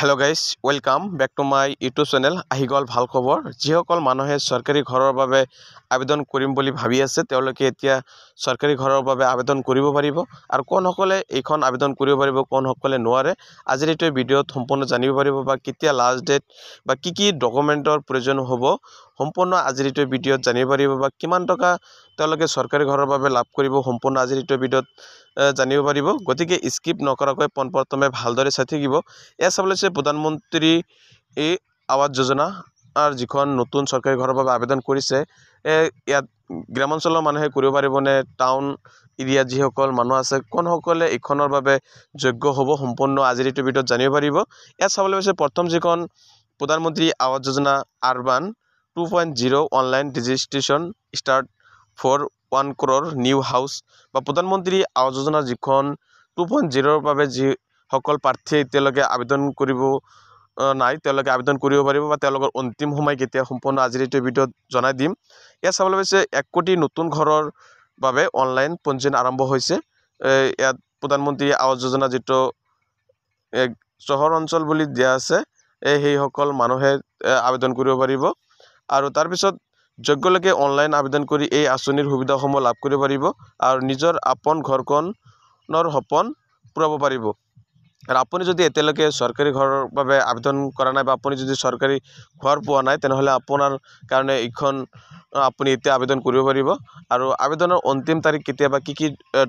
Hello guys, welcome back to my YouTube channel আহিগল ভাল খবৰ যিসকল মানুহে সৰকাৰি ঘৰৰ বাবে আবেদন কৰিম বুলি ভাবি আছে তেওঁলোকে এতিয়া সৰকাৰি ঘৰৰ বাবে আবেদন কৰিব পাৰিব আৰু কোন সকলে এইখন আবেদন কৰিব পাৰিব কোন সকলে নোৱাৰে আজিৰ এই ভিডিঅ'ত সম্পূৰ্ণ জানিব পাৰিব বা কেতিয়া লাষ্ট ডেট বা কি ডকুমেন্টৰ প্ৰয়োজন হ'ব সম্পূৰ্ণ আজিৰ এই ভিডিঅ'ত জানিব পাৰিব বা কিমান টকা তেওঁলোকে সৰকাৰি ঘৰৰ বাবে লাভ কৰিব সম্পূৰ্ণ আজিৰ এই ভিডিঅ'ত জানিব পাৰিব গতিকে স্কিপ নকৰাকৈ পোনপ্ৰথমে ভালদৰে চাই থাকিব এয়া চাবলৈ প্ৰধানমন্ত্ৰী আৱাস যোজনা আৰু যিখন নতুন সৰকাৰি ঘৰৰ বাবে আবেদন কৰিছে ইয়াত গ্ৰামাঞ্চলৰ মানুহে কৰিব পাৰিবনে টাউন এৰিয়া যিসকল মানুহ আছে কোন সকলে এইখনৰ বাবে যোগ্য হ'ব সম্পূৰ্ণ আজিৰ এই ভিডিঅ'ত জানিব পাৰিব ইয়াত চাবলৈ গৈছে প্ৰথম যিখন Pradhan Mantri Awas Yojana urban 2.0 online registration start for 1 crore new house বা প্ৰধানমন্ত্ৰী আৱাস যোজনাৰ যিখন 2.0 বাবে যি সকল প্ৰাৰ্থী এতিয়ালৈকে আবেদন কৰিব নাই তেওঁলোকে আবেদন কৰিব পাৰিব বা তেওঁলোকৰ অন্তিম সময় কেতিয়া সম্পূৰ্ণ আজিৰ এই ভিডিঅ'ত জনাই দিম ইয়াত চাবলৈ গৈছে 1 কোটি নতুন ঘৰৰ বাবে অনলাইন পঞ্জীয়ন আৰম্ভ হৈছে ইয়াত প্ৰধানমন্ত্ৰী আৱাস যোজনা যেটো চহৰ অঞ্চল বুলি দিয়া আছে সেই সকল মানুহে আবেদন কৰিব পাৰিব আৰু তাৰ পিছত যোগ্য লোকে অনলাইন আবেদন কৰি এই আঁচনিৰ সুবিধাসমূহ লাভ কৰিব পাৰিব আৰু নিজৰ আপন ঘৰখনৰ সপোন পূৰাব পাৰিব আৰু আপুনি যদি এতিয়ালৈকে সৰকাৰি ঘৰৰ বাবে আবেদন কৰা নাই বা আপুনি যদি সৰকাৰি ঘৰ পোৱা নাই তেনেহলে আপোনাৰ কাৰণে এইখন আপুনি এতিয়া আবেদন কৰিব পাৰিব আৰু আবেদনৰ অন্তিম তাৰিখ কেতিয়া বা কি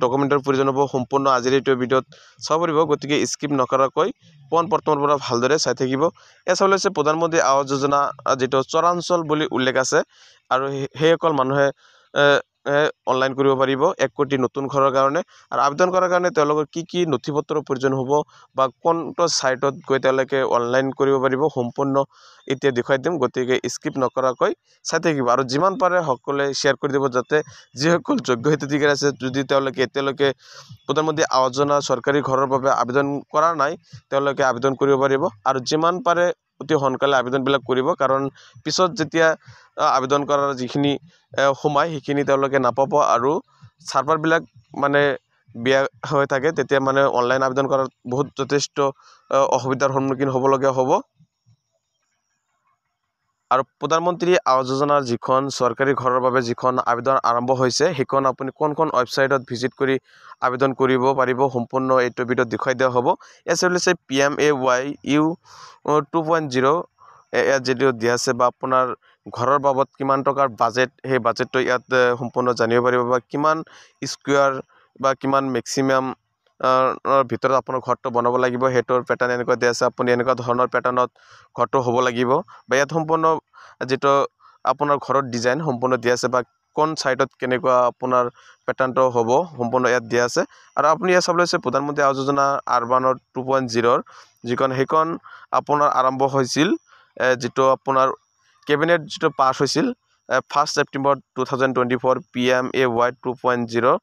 ডকুমেন্টৰ প্ৰয়োজন হ'ব সম্পূৰ্ণ আজিৰ এই ভিডিঅ'ত চাব পাৰিব গতিকে স্কিপ নকৰাকৈ পোনপ্ৰথমৰ পৰা ভালদৰে চাই থাকিব এয়া চাবলৈ আছে প্ৰধানমন্ত্ৰী আৱাস যোজনা যেটো চৰাঞ্চল বুলি উল্লেখ আছে আৰু সেইসকল মানুহে অনলাইন কৰিব পাৰিব 1 কোটি নতুন ঘৰৰ কাৰণে আৰু আবেদন কৰাৰ কাৰণে তেওঁলোকৰ কি নথিপত্ৰৰ প্ৰয়োজন হ'ব বা কোনটো সাইটত গৈ তেওঁলোকে অনলাইন কৰিব পাৰিব সম্পূৰ্ণ এতিয়া দেখাই দিম গতিকে স্কিপ নকৰাকৈ চাই থাকিব আৰু যিমান পাৰে সকলে শেয়াৰ কৰি দিব যাতে যিসকল যোগ্য হিতাধিকাৰী আছে যদি তেওঁলোকে এতিয়ালৈকে প্ৰধানমন্ত্ৰী আৱাস যোজনা সৰকাৰি ঘৰৰ বাবে আবেদন কৰা নাই তেওঁলোকে আবেদন কৰিব পাৰিব আৰু যিমান পাৰে অতি সোনকালে আবেদনবিলাক কৰিব কাৰণ পিছত যেতিয়া আবেদন কৰাৰ যিখিনি সময় সেইখিনি তেওঁলোকে নাপাব আৰু সাৰ্ভাৰবিলাক মানে বিয়া হৈ থাকে তেতিয়া মানে অনলাইন আবেদন কৰাৰ বহুত যথেষ্ট অসুবিধাৰ সন্মুখীন হ'বলগীয়া হ'ব আৰু প্ৰধানমন্ত্ৰী আৱাস যোজনাৰ যিখন সৰকাৰি ঘৰৰ বাবে যিখন আবেদন আৰম্ভ হৈছে সেইখন আপুনি কোন ওয়েবসাইটত ভিজিট কৰি আবেদন কৰিব পাৰিব সম্পূৰ্ণ এইটো ভিডিঅ'ত দেখাই দিয়া হ'ব এছ হৈছে PMAYU 2.0 ইয়াত যেটো দিয়া আছে বা আপোনাৰ ঘৰৰ বাবদ কিমান টকাৰ বাজেট সেই বাজেটটো ইয়াত সম্পূৰ্ণ জানিব পাৰিব বা কিমান স্কোয়াৰ বা কিমান ম্যাক্সিমাম ভিতৰত আপোনাৰ ঘৰটো বনাব লাগিব হেতৰ প্যাটাৰ্ন এনেকুৱা দিয়া আছে আপুনি এনেকুৱা ধৰণৰ প্যাটাৰ্নত ঘৰটো হ'ব লাগিব বা ইয়াত সম্পূৰ্ণ যেটো আপোনাৰ ঘৰৰ ডিজাইন সম্পূৰ্ণ দিয়া আছে বা কোন সাইটত কেনেকুৱা আপোনাৰ প্যাটাৰ্নটো হ'ব সম্পূৰ্ণ ইয়াত দিয়া আছে আৰু আপুনি ইয়াত চাবলৈ আছে প্ৰধানমন্ত্ৰী আৱাস যোজনা আৰবানৰ 2.0 যিখন সেইখন আপোনাৰ আৰম্ভ হৈছিল যেটো আপোনাৰ কেবিনেট যেটো পাছ হৈছিল 1 September 2024 PMAY 2.0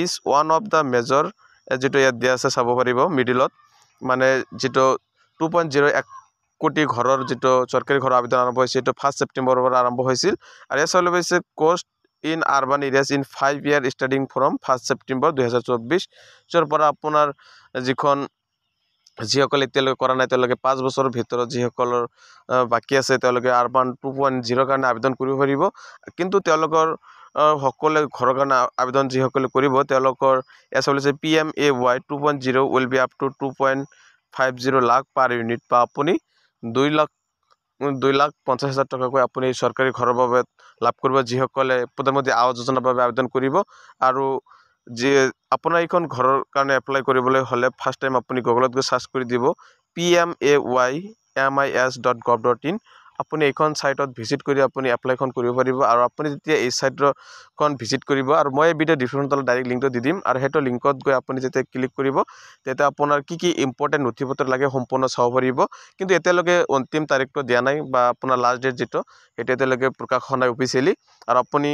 is one of the major যেটো ইয়াত দিয়া আছে চাব পাৰিব মিডিলত মানে যেটো 2.0 1 কোটি ঘৰৰ যেটো সৰকাৰি ঘৰৰ আবেদন আৰম্ভ হৈছে এটো 1 September পৰা আৰম্ভ হৈছিল আৰু এয়া চাবলৈ গৈছে coast in urban areas in 5 year starting from 1 September 2024 চৰ পৰা আপোনাৰ যিখন যিসকল এতিয়ালৈকে কৰা নাই তেওঁলোকে 5 বছৰৰ ভিতৰত যিসকলৰ বাকি আছে তেওঁলোকে আৰবান 2.0 কাৰণে আবেদন কৰিব পাৰিব কিন্তু তেওঁলোকৰ সকলে ঘৰৰ কাৰণে আবেদন যিসকলে কৰিব তেওঁলোকৰ এছ হৈছে PMAY 2.0 will be up to 2.50 lakh per unit বা আপুনি 2,50,000 টকাকৈ আপুনি সরকারি ঘৰৰ বাবে লাভ কৰিব যিসকলে প্ৰধানমন্ত্ৰী আৱাস যোজনাৰ বাবে আবেদন কৰিব আৰু যে আপোনাৰ এইখন ঘৰৰ কাৰণে এপ্লাই কৰিবলৈ হলে ফাৰ্স্ট টাইম আপুনি গুগলত গৈ সাৰ্চ কৰি দিব PMAYMIS.gov.in আপুনি এইখন সাইটত ভিজিট কৰি আপুনি এপ্লাইখন কৰিব পাৰিব আৰু আপুনি যেতিয়া এই সাইটখন ভিজিট কৰিব আৰু মই এই ভিডিও ডিসক্ৰিপশনত ডাইৰেক্ট লিংকটো দি দিম আৰু হেটো লিংকত গৈ আপুনি যেতিয়া ক্লিক কৰিব তেতিয়া আপোনাৰ কি ইম্পৰ্টেন্ট নথিপত্ৰ লাগে সম্পূৰ্ণ চাব পাৰিব কিন্তু এতিয়ালৈকে অন্তিম তাৰিখটো দিয়া নাই বা আপোনাৰ লাষ্ট ডেট যেটো এটা এতিয়ালৈকে প্ৰকাশ হোৱা নাই অফিচিয়ালি আৰু আপুনি